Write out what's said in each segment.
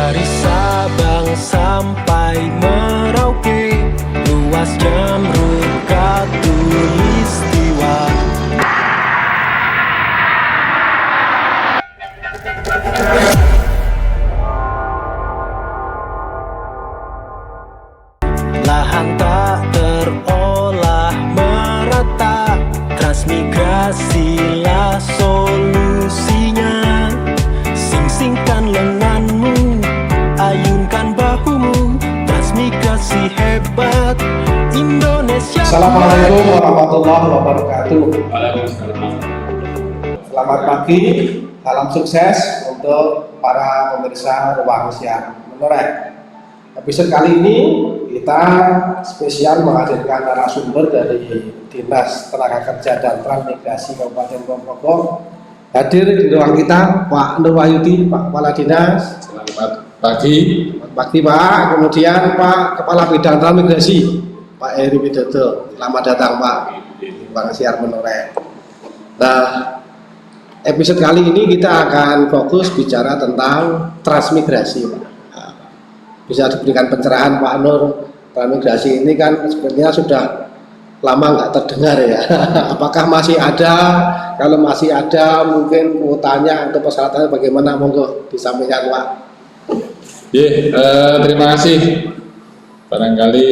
Dari Sabang sampai Merauke, luas Jamrut Katulistiwa. Lahan tak terolah merata, transmigrasilah solusinya. Sing-singkan lenganmu, ayunkan bahumu, transmigrasi hebat Indonesia. Assalamualaikum warahmatullahi wabarakatuh. Selamat pagi, salam sukses untuk para pemirsa Ruang Siar Menoreh. Episode kali ini kita spesial menghadirkan narasumber dari Dinas Tenaga Kerja dan Transmigrasi Kabupaten Ponorogo. Hadir di ruang kita Pak Nur Wahyudi, Pak Kepala Dinas. Selamat pagi. Selamat pagi Pak. Kemudian Pak Kepala Bidang Transmigrasi Pak Heri Widodo. Selamat datang Pak di Ruang Siar Menoreh. Nah, episode kali ini kita akan fokus bicara tentang transmigrasi Pak. Bisa diberikan pencerahan Pak Nur, transmigrasi ini kan sebenarnya sudah lama nggak terdengar ya. Apakah masih ada? Kalau masih ada, mungkin kuotanya atau persyaratannya bagaimana? Monggo disampaikan Pak. Terima kasih. Barangkali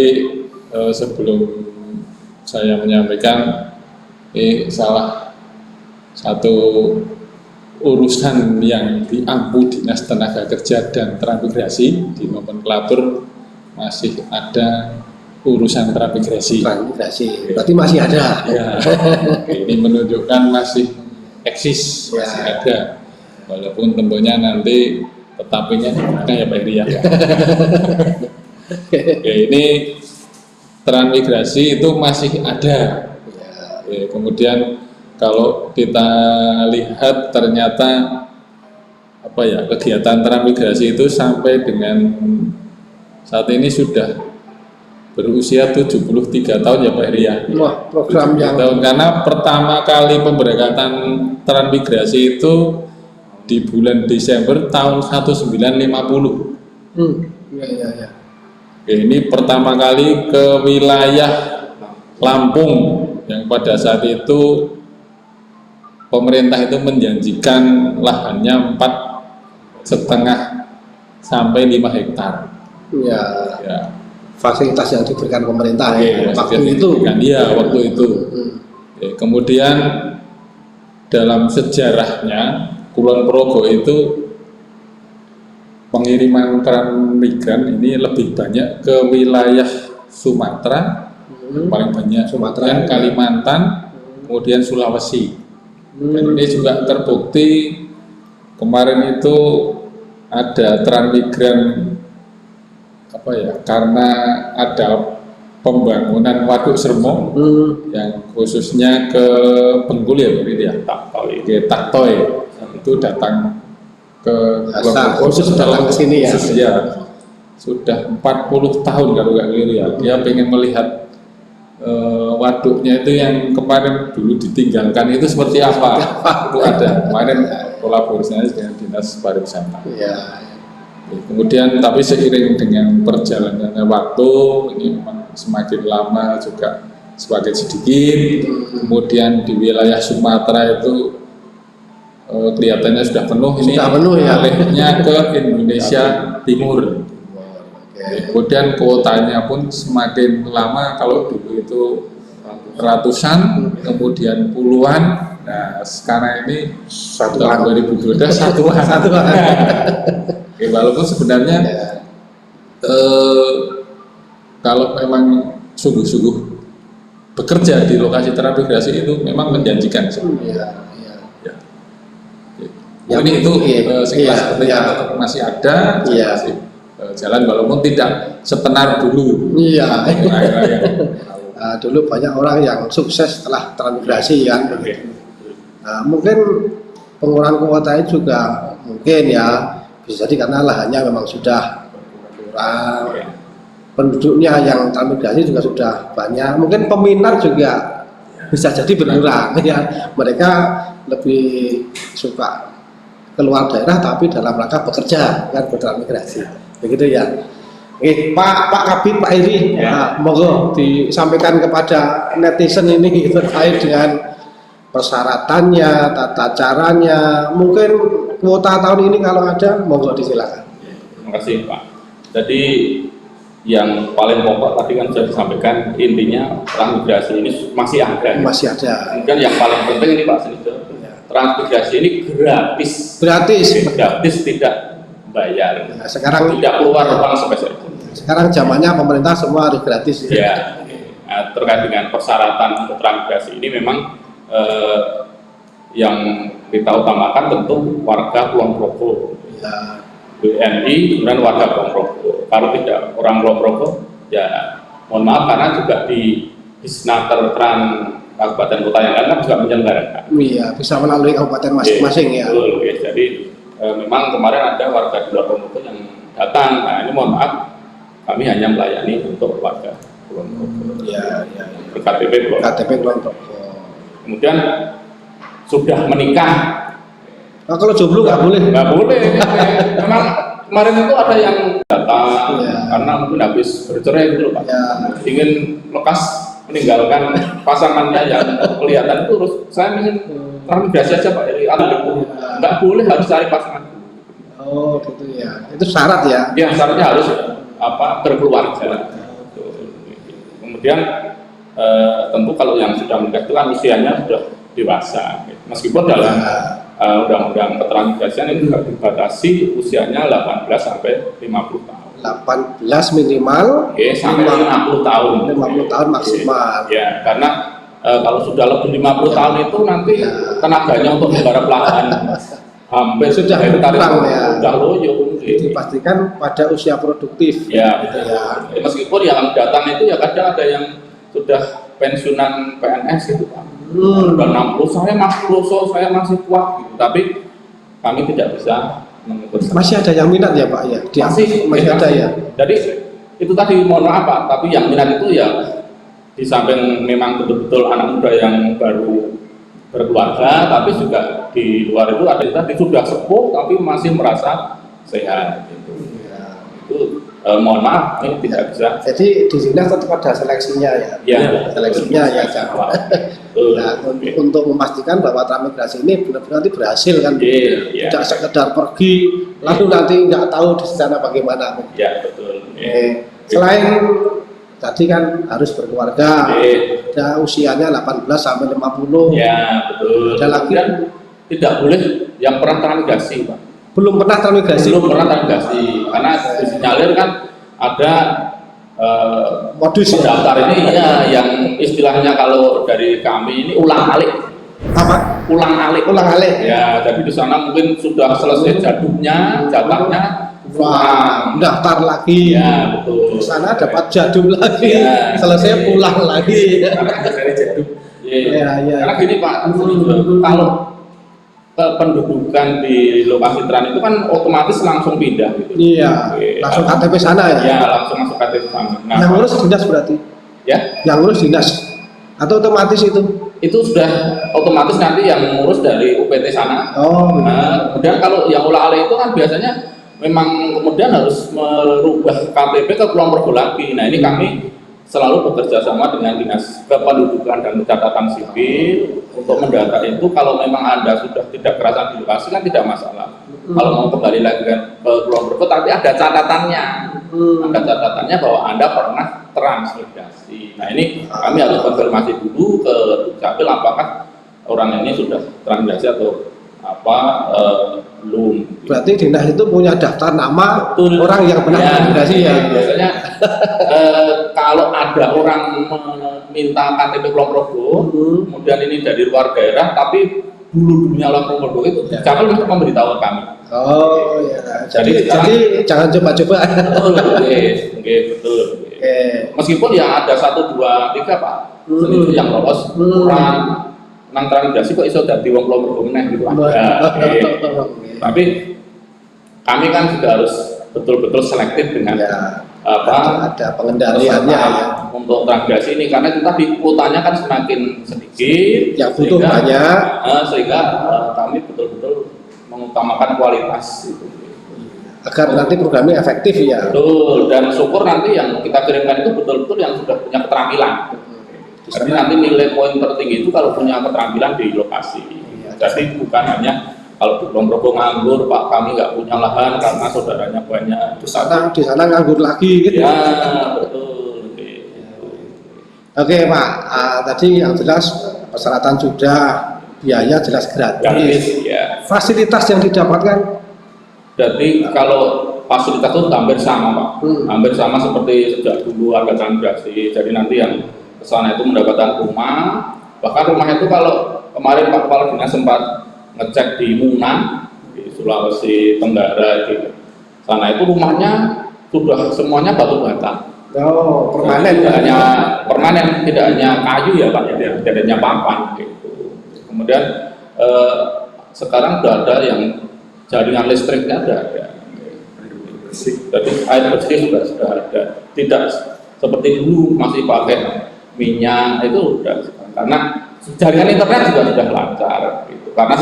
sebelum saya menyampaikan, salah satu urusan yang diampu Dinas Tenaga Kerja dan Transmigrasi di nomenklatur masih ada urusan transmigrasi. Berarti masih ada. Ya, ini menunjukkan masih eksis, masih ada. Walaupun tentunya nanti tetapinya gimana ya Pak Heri ya. Ini transmigrasi itu masih ada. Kemudian kalau kita lihat ternyata kegiatan transmigrasi itu sampai dengan saat ini sudah berusia 73 tahun ya Pak Heri ya. Wah, program yang tahun, karena pertama kali pemberangkatan transmigrasi itu di bulan Desember tahun 1950. Ya. Ini pertama kali ke wilayah Lampung yang pada saat itu pemerintah itu menjanjikan lahannya 4,5 sampai 5 hektar. Ya. Fasilitas yang diberikan pemerintah waktu itu. Waktu itu. Kemudian dalam sejarahnya Kulon Progo itu pengiriman transmigran ini lebih banyak ke wilayah Sumatera, paling banyak Sumatera, Kalimantan, kemudian Sulawesi. Dan ini juga terbukti kemarin itu ada transmigran karena ada pembangunan Waduk Sermo yang khususnya ke Bengkulu ya, Taktoy itu datang ke khusus datang ke sini ya. Sudah 40 tahun kalau nggak keliru ya. Dia pengen melihat waduknya itu yang kemarin dulu ditinggalkan itu seperti apa. Itu ada kemarin kolaborasinya dengan Dinas Pariwisata. Kemudian tapi seiring dengan perjalanannya waktu ini semakin lama juga semakin sedikit. Kemudian di wilayah Sumatera itu kelihatannya sudah penuh. Ini alihnya ke Indonesia Timur. Kemudian kuotanya pun semakin lama, kalau dulu itu ratusan, kemudian puluhan. Nah sekarang ini tahun 2022 satuan. Walaupun sebenarnya kalau memang sungguh-sungguh bekerja di lokasi transmigrasi itu memang menjanjikan. Ini itu sekilas tetap masih ada. Masih jalan walaupun tidak setenar dulu. Dulu banyak orang yang sukses setelah transmigrasi kan. Mungkin pengurangan kuotanya juga mungkin ya bisa jadi karena lahannya memang sudah kurang, penduduknya yang transmigrasi juga sudah banyak, mungkin peminat juga bisa jadi berkurang ya. Mereka lebih suka keluar daerah tapi dalam rangka bekerja kan bertransmigrasi. Begitu ya. Oke, Pak Kabid, Pak Iri, nah, monggo disampaikan kepada netizen ini terkait dengan persyaratannya, tata caranya, mungkin kuota tahun ini kalau ada, monggo disilakan. Terima kasih Pak. Jadi yang paling pokok tadi kan sudah disampaikan, intinya transmigrasi ini masih ada. Masih ada. Kemudian yang paling penting ini Pak Senijo, transmigrasi ini gratis. Gratis, tidak bayar. Nah, sekarang tidak keluar uang sepeser pun. Sekarang zamannya pemerintah semua harus gratis. Ya. Nah, terkait dengan persyaratan untuk transmigrasi ini memang yang kita utamakan tentu warga Kulon Progo, Ya. WNI, kemudian warga Kulon Progo. Kalau tidak orang Kulon Progo, ya mohon maaf karena juga di Disnaker Trans kabupaten kota yang lain kan juga menyelenggarakan. Iya, bisa melalui kabupaten masing-masing ya. Betul, ya. Jadi memang kemarin ada warga di luar Kulon Progo yang datang. Nah ini mohon maaf, kami hanya melayani untuk warga Kulon Progo. Iya, iya. BKTP Kulon Progo. Kemudian sudah menikah. Nah, kalau jomblo nggak boleh. Nggak boleh. Memang kemarin itu ada yang datang karena mungkin habis bercerai gitu loh Pak. Ya. Ingin lekas meninggalkan pasangannya yang kelihatan itu, terus saya ingin transmigrasi aja Pak. Jadi nggak boleh, harus cari pasangan. Oh gitu ya. Itu syarat ya. Ya syaratnya harus berkeluarga. Kemudian tentu kalau yang sudah menikah itu kan usianya sudah dewasa. Meskipun dalam undang-undang ketransmigrasian ini juga dibatasi usianya 18 sampai 50 tahun. 18 minimal. Sampai 50 tahun. 50 tahun maksimal. Ya, karena kalau sudah lebih 50 tahun itu nanti tenaganya untuk menggarap lahan hampir sudah berkurang ya. Sudah loyo. Dipastikan pada usia produktif. Ya, betul. Ya. Meskipun yang datang itu ya kadang ada yang sudah pensiunan PNS gitu Pak. Udah 60, saya masih kuat gitu. Tapi kami tidak bisa mengukur. Masih ada yang minat ya Pak ya? Masih ada ya. Jadi itu tadi mohon maaf Pak, tapi yang minat itu ya di samping memang betul-betul anak muda yang baru berkeluarga, tapi juga di luar itu ada yang tadi sudah sepuh tapi masih merasa sehat gitu. Ya. Itu mohon maaf ini tidak bisa. Jadi di dinas tetap ada seleksinya ya. Ya, seleksinya ya jangan. Nah, untuk memastikan bahwa transmigrasi ini benar-benar nanti berhasil kan. Tidak sekedar pergi lalu nanti nggak tahu di sana bagaimana. Ya betul. Selain tadi kan harus berkeluarga, ada usianya 18 sampai 50. Ya betul. Ada lagi tidak boleh yang pernah transmigrasi Pak. Belum pernah transmigrasi. Belum pernah transmigrasi karena disinyalir kan ada modus pendaftar ini ya yang istilahnya kalau dari kami ini ulang-alik. Apa? Ulang-alik. Ulang-alik. Ya, jadi di sana mungkin sudah selesai jaduknya, jatahnya. Wah, daftar lagi. Ya, betul. Di sana dapat jadum lagi. Ya, selesai pulang lagi. Karena dari jaduk. Ya. Karena gini Pak, kalau pendudukan di lokasi tran itu kan otomatis langsung pindah gitu. Iya. Langsung KTP sana ya. Iya, langsung masuk KTP sana. Nah, yang ngurus dinas berarti. Ya. Yang ngurus dinas. Atau otomatis itu? Itu sudah otomatis nanti yang ngurus dari UPT sana. Oh. Nah, kemudian kalau yang ulah-alik itu kan biasanya memang kemudian harus merubah KTP ke Kulon Progo lagi. Nah, ini kami selalu bekerja sama dengan Dinas Kependudukan dan Catatan Sipil untuk mendata itu. Kalau memang Anda sudah tidak kerasan di lokasi kan tidak masalah. Kalau mau kembali lagi ke Kulon Progo tapi ada catatannya. Ada catatannya bahwa Anda pernah transmigrasi. Nah, ini kami harus konfirmasi dulu ke Dukcapil apakah orang ini sudah transmigrasi atau belum. Berarti dinas itu punya daftar nama orang yang pernah transmigrasi ya. Biasanya kalau ada orang meminta KTP Kulon Progo, kemudian ini dari luar daerah, tapi dulunya Kulon Progo itu Dukcapil untuk memberitahu kami. Oh ya. Jadi jangan coba-coba. Betul. Meskipun ya ada 1, 2, 3 Pak, yang lolos kurang nang transmigrasi kok iso dadi wong Kulon Progo meneh gitu ada. Tapi kami kan juga harus betul-betul selektif dengan ada pengendaliannya ya. Untuk transmigrasi ini karena itu tadi kuotanya kan semakin sedikit yang butuh banyak sehingga kami betul-betul mengutamakan kualitas itu. Agar nanti programnya efektif ya. Betul, dan syukur nanti yang kita kirimkan itu betul-betul yang sudah punya keterampilan. Jadi nanti nilai poin tertinggi itu kalau punya keterampilan di lokasi. Jadi bukan hanya kalau di Kulon Progo nganggur, Pak kami nggak punya lahan karena saudaranya banyak. Di sana nganggur lagi gitu. Ya, betul. Oke Pak, tadi yang jelas persyaratan sudah, biaya jelas gratis. Gratis, ya. Fasilitas yang didapatkan, Jadi kalau fasilitas itu hampir sama Pak, hampir sama seperti sejak dulu ada transmigrasi. Jadi nanti yang kesana itu mendapatkan rumah, bahkan rumah itu kalau kemarin Pak Kepala Dinas sempat ngecek di Munan, di Sulawesi Tenggara, di sana itu rumahnya sudah semuanya batu bata. oh permanen. Tidak hanya permanen, tidak hanya kayu ya Pak, tidak hanya papan gitu. Kemudian sekarang sudah ada yang jaringan listriknya ada. Jadi air bersih sudah ada. Tidak seperti dulu masih pakai minyak itu sudah, karena jaringan internet juga sudah lancar. Gitu. Karena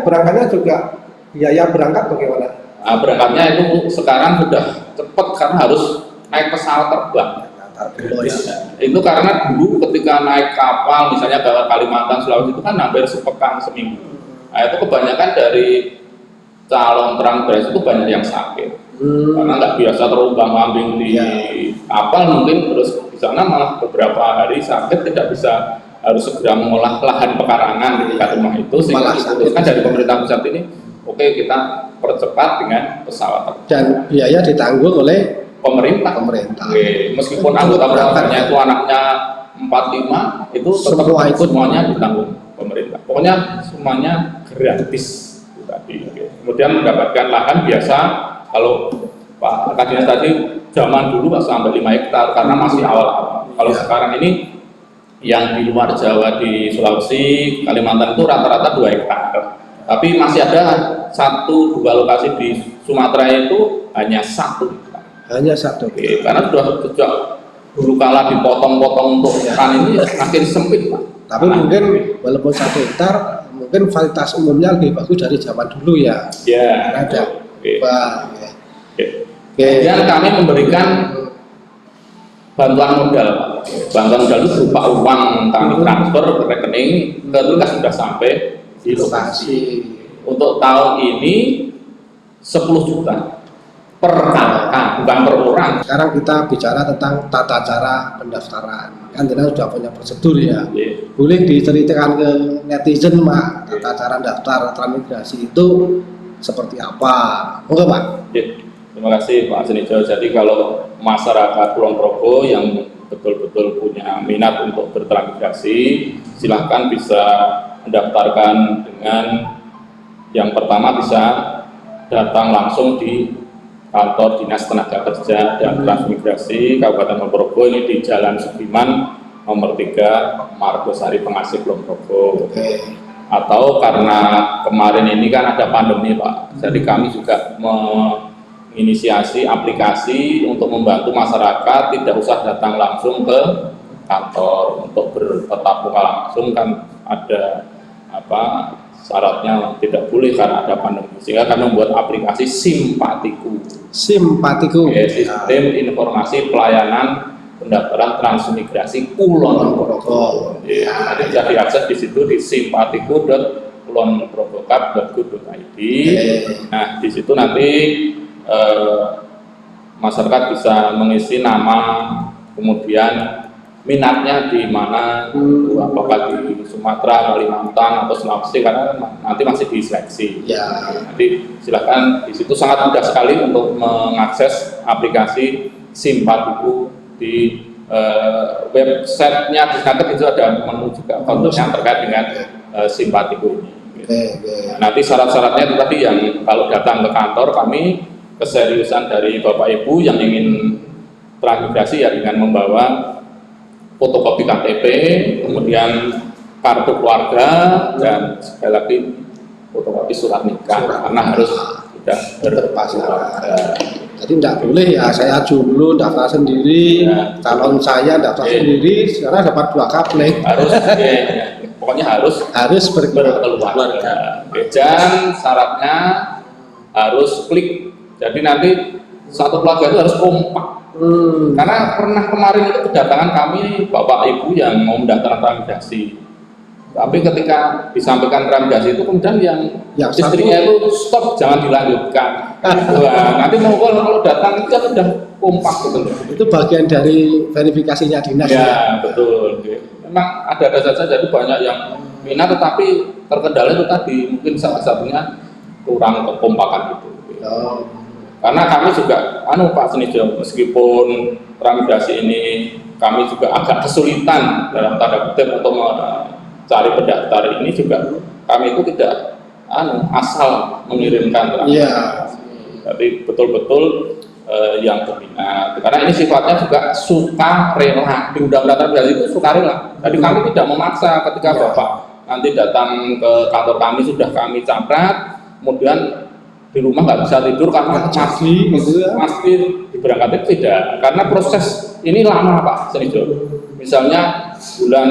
Berangkatnya juga biaya berangkat bagaimana? Nah, berangkatnya itu sekarang sudah cepat karena harus naik pesawat terbang. Itu karena dulu ketika naik kapal misalnya ke Kalimantan, Sulawesi itu kan hampir sepekan seminggu. Nah, itu kebanyakan dari calon transmigrasi itu banyak yang sakit karena nggak biasa terombang-ambing di kapal, mungkin terus di sana malah beberapa hari sakit, tidak bisa, harus segera mengolah lahan pekarangan di dekat rumah itu, sehingga diputuskan dari pemerintah pusat ini, oke kita percepat dengan pesawat dan biaya ditanggung oleh pemerintah. Oke, meskipun anggota keluarganya itu anaknya 4-5 itu tetap semuanya ditanggung pemerintah. Pokoknya semuanya gratis tadi. Kemudian mendapatkan lahan biasa, kalau Pak Kadinas tadi zaman dulu Pak sampai 5 hektar karena masih awal-awal. Kalau sekarang ini yang di luar Jawa, di Sulawesi, Kalimantan itu rata-rata 2 hektar. Tapi masih ada 1-2 lokasi di Sumatera itu hanya 1 hektar. Hanya 1. Oke, karena sudah sejak dulu kala dipotong-potong untuk hutan ini makin sempit Pak. Tapi mungkin walaupun 1 hektar, mungkin fasilitas umumnya lebih bagus dari zaman dulu ya. Ya. Ada. Wah. Kemudian kami memberikan bantuan modal, Pak. Bantuan modal itu berupa uang kami transfer ke rekening, ketika sudah sampai di lokasi. Untuk tahun ini 10 juta per kakak, bukan per orang. Sekarang kita bicara tentang tata cara pendaftaran. Kan kita sudah punya prosedur ya. Boleh diceritakan ke netizen Pak, tata cara daftar transmigrasi itu seperti apa? Enggak Pak? Terima kasih Pak Senijo. Jadi kalau masyarakat Kulon Progo yang betul-betul punya minat untuk bertransmigrasi, silahkan bisa mendaftarkan dengan yang pertama bisa datang langsung di kantor Dinas Tenaga Kerja dan Transmigrasi Kabupaten Kulon Progo, ini di Jalan Sudirman nomor 3 Margosari Pengasih Kulon Progo. Atau karena kemarin ini kan ada pandemi Pak, jadi kami juga menginisiasi aplikasi untuk membantu masyarakat tidak usah datang langsung ke kantor untuk bertatap muka langsung, kan ada syaratnya tidak boleh karena ada pandemi, sehingga kami membuat aplikasi Simpatiku. Sistem informasi pelayanan pendaftaran transmigrasi Kulon Progo. Nanti bisa diakses di situ di simpatiku.kulonprogokap.go.id. Nah, di situ nanti masyarakat bisa mengisi nama, kemudian minatnya di mana, apakah di Sumatera, Kalimantan, atau Sulawesi, karena nanti masih diseleksi. Nanti silakan, di situ sangat mudah sekali untuk mengakses aplikasi Simpatiku. Di websitenya Disnaker itu ada menu juga yang terkait dengan Simpatiku ini. Nanti syarat-syaratnya itu tadi yang kalau datang ke kantor kami, keseriusan dari Bapak Ibu yang ingin transmigrasi ya dengan membawa fotokopi KTP, kemudian kartu keluarga, dan sekali lagi fotokopi surat nikah, karena harus sudah berkeluarga. Jadi tidak boleh ya saya dulu daftar sendiri, calon saya daftar sendiri, sekarang dapat 2 kaplek. Harus, pokoknya harus berkeluarga. Dan syaratnya harus klik. Jadi nanti satu keluarga itu harus kompak. Karena pernah kemarin itu kedatangan kami bapak ibu yang mau mendaftar transmigrasi. Tapi ketika disampaikan transmigrasi itu kemudian yang istrinya itu stop, jangan dilanjutkan. Wah, nanti mau kalau datang itu kan udah kompak gitu. Itu bagian dari verifikasinya dinas. Ya, betul. Memang ada saja, jadi banyak yang minat tetapi terkendala itu tadi mungkin salah satunya kurang kekompakan gitu. Karena kami juga Pak Senijo, meskipun transmigrasi ini kami juga agak kesulitan dalam tanda kutip untuk cari pendaftar ini juga kami itu tidak asal mengirimkan transmigrasi. Tapi betul-betul yang berminat. Karena ini sifatnya juga sukarela. Di undang-undang transmigrasi itu sukarela. Jadi kami tidak memaksa ketika Bapak nanti datang ke kantor kami sudah kami caprat, kemudian di rumah nggak bisa tidur karena masih diberangkatkan, tidak. Karena proses ini lama Pak Senijo. Misalnya bulan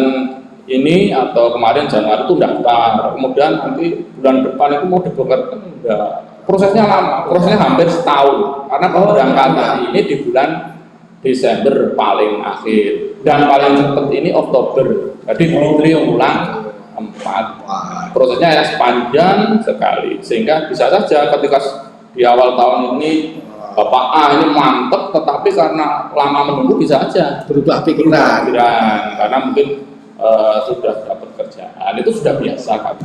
ini atau kemarin Januari itu daftar, kemudian nanti bulan depan itu mau diberangkatkan, prosesnya lama, prosesnya hampir setahun. Karena pemberangkatan ini di bulan Desember paling akhir dan paling cepat ini Oktober. Jadi triwulan 4. Prosesnya ya sepanjang sekali, sehingga bisa saja ketika di awal tahun ini Bapak A ini mantep, tetapi karena lama menunggu bisa saja berubah pikiran. Karena mungkin sudah dapat kerjaan, itu sudah biasa kan.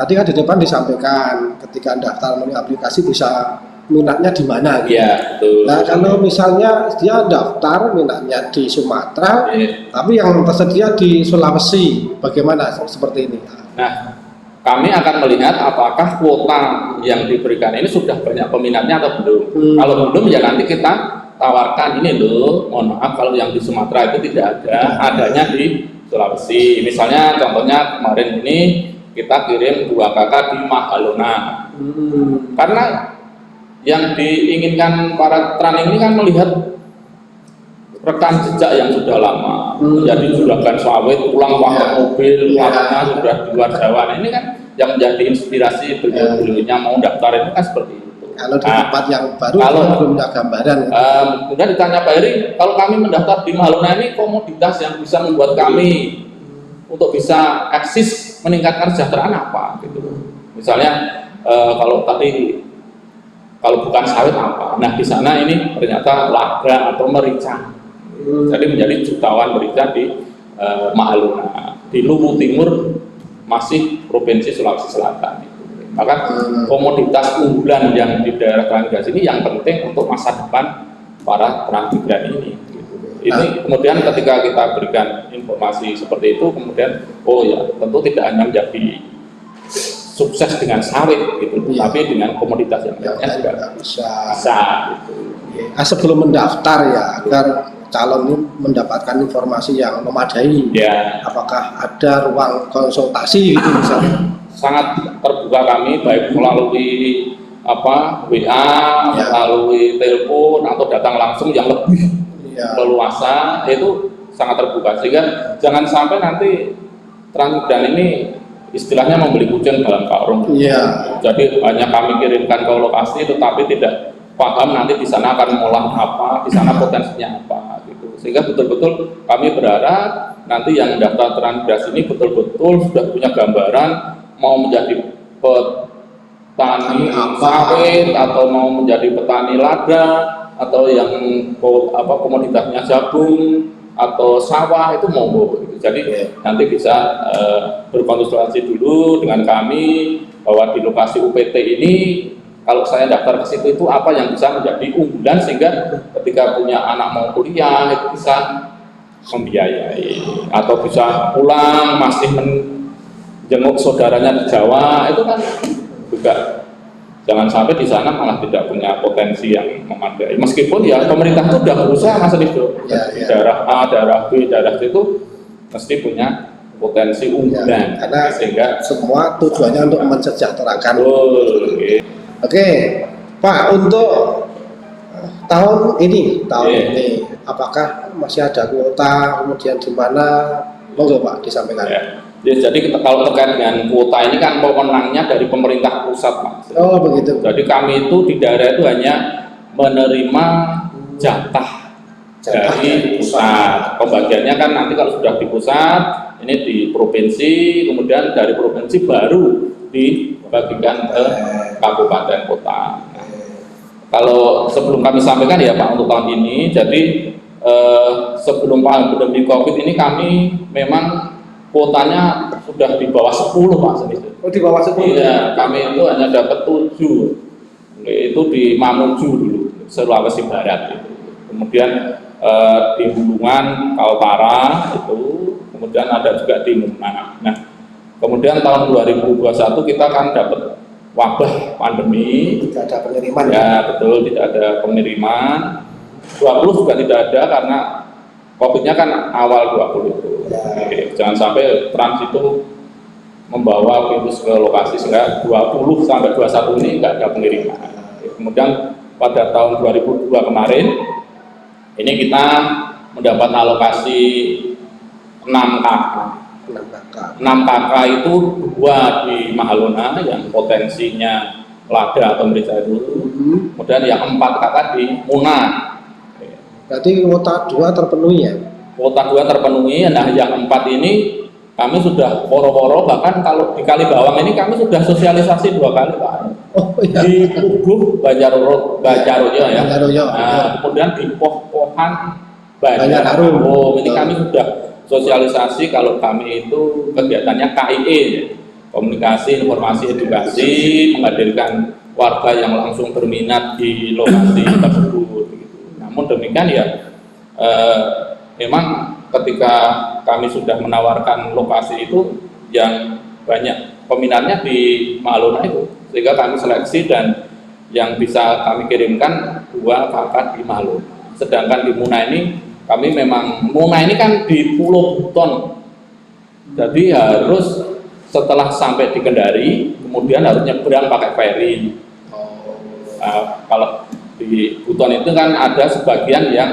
Tadi kan di depan disampaikan ketika daftar melalui aplikasi bisa minatnya di mana gitu. Iya, betul. Nah, kalau misalnya dia daftar minatnya di Sumatera, tapi yang tersedia di Sulawesi, bagaimana seperti ini? Nah, kami akan melihat apakah kuota yang diberikan ini sudah banyak peminatnya atau belum. Kalau belum ya nanti kita tawarkan ini loh, mohon maaf kalau yang di Sumatera itu tidak ada, adanya di Sulawesi. Misalnya contohnya kemarin ini kita kirim 2 kakak di Mahalona. Karena yang diinginkan para training ini kan melihat rekam jejak yang sudah lama, menjadi juragan sawit, pulang pakai mobil, warnanya sudah di luar Jawa. Nah, ini kan yang menjadi inspirasi beliau-beliaunya mau daftar itu kan seperti itu. Kalau di tempat yang baru belum punya gambaran. Kemudian ditanya Pak Heri, kalau kami mendaftar di Mahalona ini komoditas yang bisa membuat kami untuk bisa eksis meningkatkan kesejahteraan apa? Gitu. Misalnya kalau bukan sawit apa? Nah di sana ini ternyata lada atau merica. Jadi menjadi jutawan merica di Mahalona. Di Luwu Timur masih provinsi Sulawesi Selatan. Maka komoditas unggulan yang di daerah transmigrasi ini yang penting untuk masa depan para transmigran ini. Ini kemudian ketika kita berikan informasi seperti itu, kemudian tentu tidak hanya menjadi sukses dengan sawit gitu, tapi dengan komoditas yang lainnya juga bisa gitu. Sebelum mendaftar ya, agar calon ini mendapatkan informasi yang memadai. Apakah ada ruang konsultasi gitu misalnya? Sangat terbuka kami, baik melalui WA, melalui telepon atau datang langsung yang lebih leluasa, itu sangat terbuka, sehingga jangan sampai nanti transmigran ini istilahnya membeli kucing dalam karung. Jadi hanya kami kirimkan ke lokasi, tetapi tidak paham nanti di sana akan mengolah apa, di sana potensinya apa, gitu. Sehingga betul-betul kami berharap nanti yang daftar transmigrasi ini betul-betul sudah punya gambaran mau menjadi petani sawit atau mau menjadi petani lada atau yang komoditasnya jagung atau sawah, itu monggo gitu. Jadi nanti bisa berkonsultasi dulu dengan kami bahwa di lokasi UPT ini kalau saya daftar ke situ itu apa yang bisa menjadi unggulan, sehingga ketika punya anak mau kuliah itu bisa membiayai atau bisa pulang masih menjenguk saudaranya di Jawa, itu kan juga jangan sampai di sana malah tidak punya potensi yang memadai. Meskipun ya pemerintah itu sudah berusaha Mas Ridho, daerah A, daerah B, daerah C itu mesti punya potensi unggulan. Karena sehingga semua tujuannya untuk mensejahterakan. Oke, Pak, untuk tahun ini apakah masih ada kuota, kemudian di mana? Monggo Pak disampaikan. Ya, jadi kalau terkait dengan kuota ini kan pemenangnya dari pemerintah pusat, Pak. Oh begitu. Jadi kami itu di daerah itu hanya menerima jatah dari pusat. Pembagiannya kan nanti kalau sudah di pusat, ini di provinsi, kemudian dari provinsi baru dibagikan ke kabupaten kota. Kalau sebelum kami sampaikan ya Pak untuk tahun ini, jadi sebelum pandemi COVID ini kami memang kuotanya sudah di bawah 10 Pak Senito. Oh di bawah 10. Iya, kami itu hanya dapat 7. Itu di Mamuju dulu, Sulawesi Barat itu. Kemudian di Bulungan, Kaltara itu, kemudian ada juga di Muna. Nah, kemudian tahun 2021 kita kan dapat wabah pandemi. Tidak ada pengiriman. Ya, betul, tidak ada pengiriman. 20 juga tidak ada karena COVID-nya kan awal 20 itu. Ya. Oke, jangan sampai trans itu membawa virus ke lokasi sehingga 20 sampai 21 ini nggak ada pengiriman. Oke, kemudian pada tahun 2002 kemarin ini kita mendapat alokasi 6 KK. 6 KK itu 2 di Mahalona yang potensinya lada atau merica dulu, kemudian yang 4 KK di Muna. Berarti kuota 2 terpenuhi ya? Kuota 2 terpenuhi, nah yang 4 ini kami sudah poro-poro, bahkan kalau di Kali Bawang ini kami sudah sosialisasi 2 kali Pak. Oh iya. Di Puguh Banjaroyo ya. Banjaroyo. Nah, kemudian di Poh-Pohan Banjarharum. Oh, ini kami sudah sosialisasi kalau kami itu kegiatannya KIE, komunikasi, informasi, edukasi, menghadirkan warga yang langsung berminat di lokasi tersebut. Namun demikian ya, memang ketika kami sudah menawarkan lokasi itu yang banyak peminatnya di Malona itu, sehingga kami seleksi dan yang bisa kami kirimkan 2 kakak di Malona. Sedangkan di Muna ini kami memang, Muna ini kan di Pulau Buton, jadi harus setelah sampai di Kendari kemudian harus nyebrang pakai feri. Kalau di Buton itu kan ada sebagian yang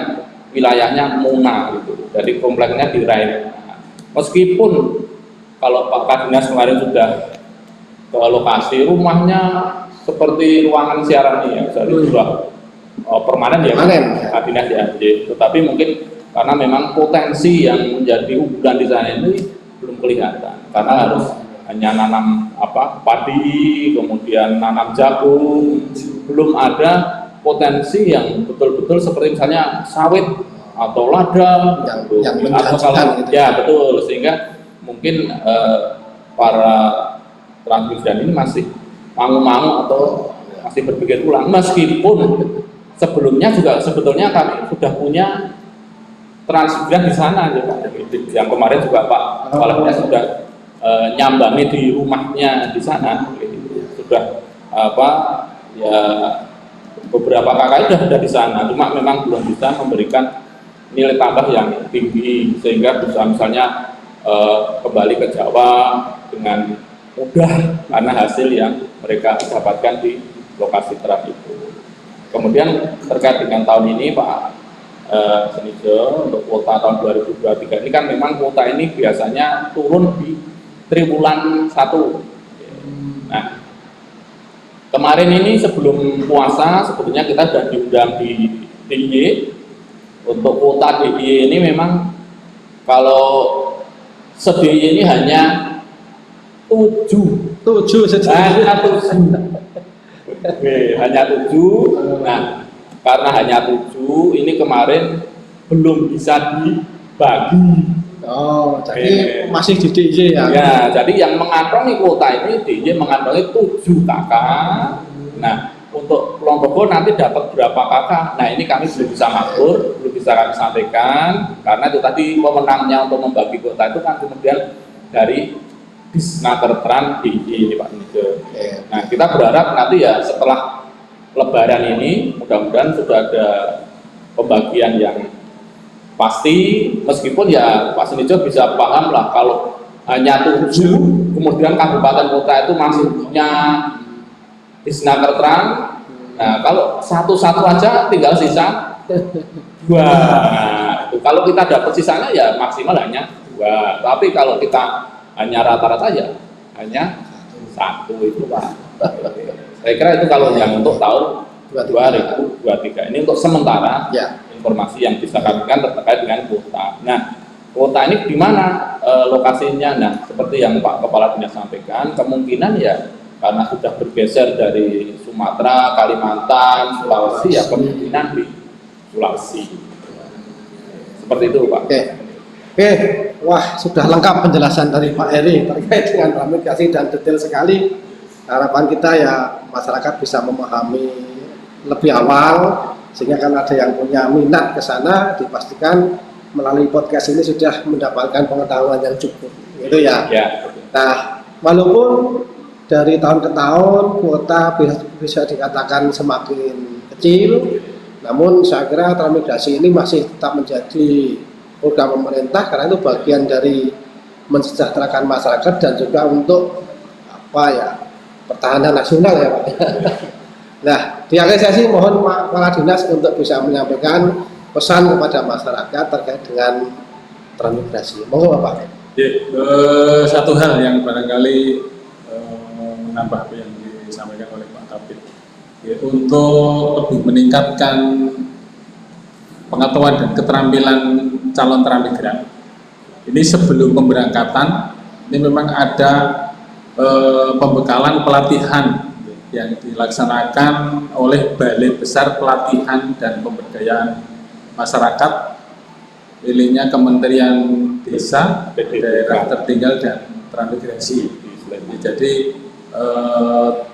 wilayahnya Muna gitu, jadi kompleknya di Rain. Meskipun kalau Pak Kadinas kemarin sudah ke lokasi, rumahnya seperti ruangan siaran ini ya, jadi sudah permanen ya Kadinas ya, tetapi mungkin karena memang potensi yang menjadi unggulan di sana ini belum kelihatan, karena harus hanya nanam padi, kemudian nanam jagung, belum ada potensi yang betul-betul seperti misalnya sawit atau lada yang atau kalau gitu. Ya betul, sehingga mungkin para transmigran ini masih mangu-mangu atau masih berpikir ulang, meskipun sebelumnya juga sebetulnya kami sudah punya transmigran di sana ya Pak. Yang kemarin juga Pak Kepala sudah nyambangi di rumahnya di sana, sudah ya beberapa kakak sudah ada di sana, cuma memang belum bisa memberikan nilai tambah yang tinggi sehingga bisa misalnya kembali ke Jawa dengan mudah karena hasil yang mereka dapatkan di lokasi terap itu. Kemudian terkait dengan tahun ini Pak Senijo, untuk kuota tahun 2023 ini kan memang kuota ini biasanya turun di triwulan 1. Nah, kemarin ini sebelum puasa sebetulnya kita sudah diundang di DIY. Untuk kuota DIY ini memang kalau se-DIY ini hanya 7 saja. Hanya 7. Hanya 7. Nah, karena hanya 7 ini kemarin belum bisa dibagi. Oh, jadi masih di DIY ya? Ya, jadi yang mengantongi kuota ini DIY mengantongi 7 kakak. Nah, untuk kelompok nanti dapat berapa kakak? Nah, ini kami belum bisa ngatur, belum bisa kami sampaikan karena itu tadi pemenangnya untuk membagi kuota itu kan kemudian dari Disnakertran DIY ini Pak Nijo. Nah, kita berharap nanti ya setelah Lebaran ini mudah-mudahan sudah ada pembagian yang pasti, meskipun ya Pak Senijo bisa paham lah kalau hanya 7 kemudian kabupaten kota itu masih punya Disnakertran. Nah, kalau satu-satu aja tinggal sisa 2. Nah, kalau kita dapat sisanya ya maksimal hanya 2. Tapi kalau kita hanya rata-rata ya hanya satu itu Pak. Saya kira itu kalau yang untuk tahun 2023 ini untuk sementara Ya. informasi yang bisa kami kan terkait dengan kuota. Nah, kuota ini di mana lokasinya? Nah, seperti yang Pak Kepala Dinas sampaikan, kemungkinan ya karena sudah bergeser dari Sumatera, Kalimantan, Sulawesi, ya kemungkinan di Sulawesi. Seperti itu, Pak. Oke, wah sudah lengkap penjelasan dari Pak Eri terkait dengan transmigrasi dan detail sekali. Harapan kita ya masyarakat bisa memahami lebih awal, sehingga kan ada yang punya minat ke sana, dipastikan melalui podcast ini sudah mendapatkan pengetahuan yang cukup, gitu ya. Ya. Nah, walaupun dari tahun ke tahun kuota bisa dikatakan semakin kecil, namun saya kira transmigrasi ini masih tetap menjadi program pemerintah karena itu bagian dari mensejahterakan masyarakat dan juga untuk apa ya pertahanan nasional ya Pak. Nah, di akhir sesi mohon Pak Kepala Dinas untuk bisa menyampaikan pesan kepada masyarakat terkait dengan transmigrasi. Monggo Bapak. Ya, satu hal yang barangkali menambah apa yang disampaikan oleh Pak Kabit, ya, untuk lebih meningkatkan pengetahuan dan keterampilan calon transmigran. Ini sebelum pemberangkatan, ini memang ada pembekalan pelatihan yang dilaksanakan oleh Balai Besar Pelatihan dan Pemberdayaan Masyarakat, miliknya Kementerian Desa, Daerah Tertinggal dan Transmigrasi. Jadi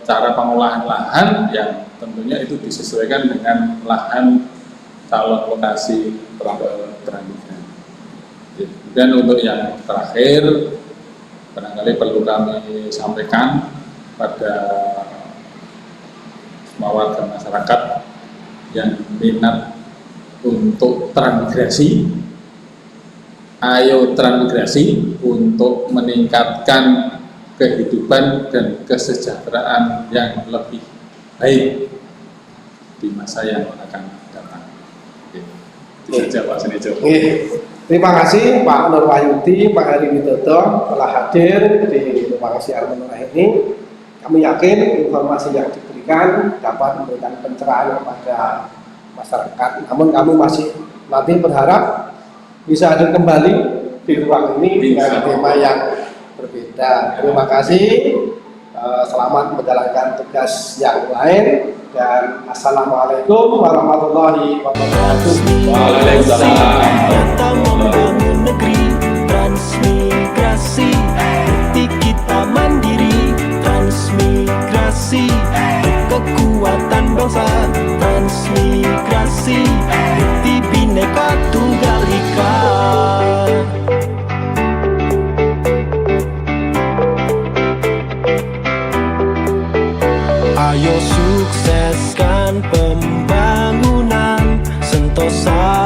cara pengolahan lahan yang tentunya itu disesuaikan dengan lahan calon lokasi transmigran. Dan untuk yang terakhir, barangkali perlu kami sampaikan pada semua warga masyarakat yang minat untuk transmigrasi, ayo transmigrasi untuk meningkatkan kehidupan dan kesejahteraan yang lebih baik di masa yang akan datang. Itu saja Pak Senijo. Terima kasih Pak Nur Wahyudi, Pak Heri Widodo telah hadir di ruang siar menengah ini. Kami yakin informasi yang diberikan dapat memberikan pencerahan kepada masyarakat. Namun kami masih nanti berharap bisa hadir kembali di ruang ini dengan tema yang berbeda. Terima kasih. Selamat menjalankan tugas yang lain dan assalamualaikum warahmatullahi wabarakatuh. Waalaikumsalam. Nyata membangun negeri, transmigrasi, bukti kita mandiri, transmigrasi, kekuatan bangsa, transmigrasi, bukti Bhinneka Tunggal Ika. Ayo sukseskan pembangunan Sentosa